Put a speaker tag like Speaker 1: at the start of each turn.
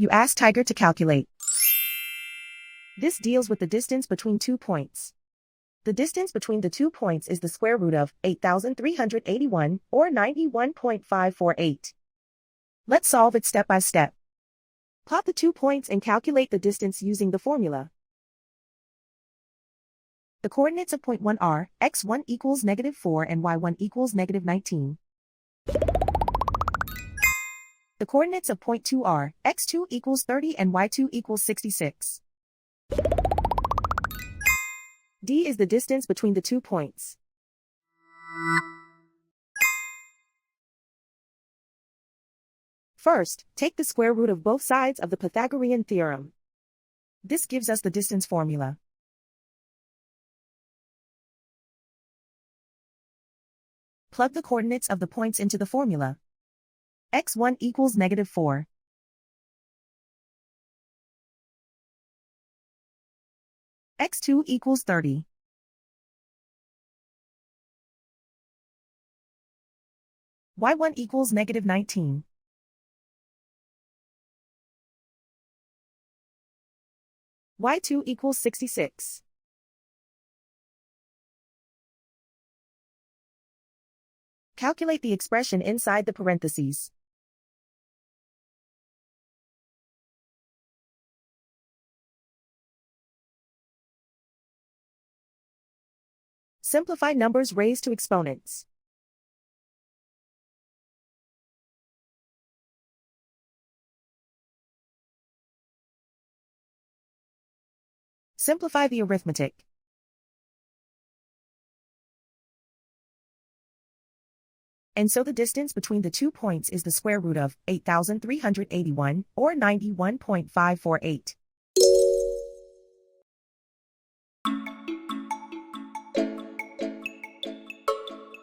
Speaker 1: You ask Tiger to calculate. This deals with the distance between 2 points. The distance between the 2 points is the square root of 8,381, or 91.548. Let's solve it step by step. Plot the 2 points and calculate the distance using the formula. The coordinates of point 1 are x1 equals -4 and y1 equals -19. The coordinates of point 2 are x2 equals 30 and y2 equals 66. D is the distance between the 2 points. First, take the square root of both sides of the Pythagorean theorem. This gives us the distance formula. Plug the coordinates of the points into the formula. x1 equals -4. x2 equals 30. y1 equals -19. y2 equals 66. Calculate the expression inside the parentheses. Simplify numbers raised to exponents. Simplify the arithmetic. And so the distance between the 2 points is the square root of 8,381, or 91.548.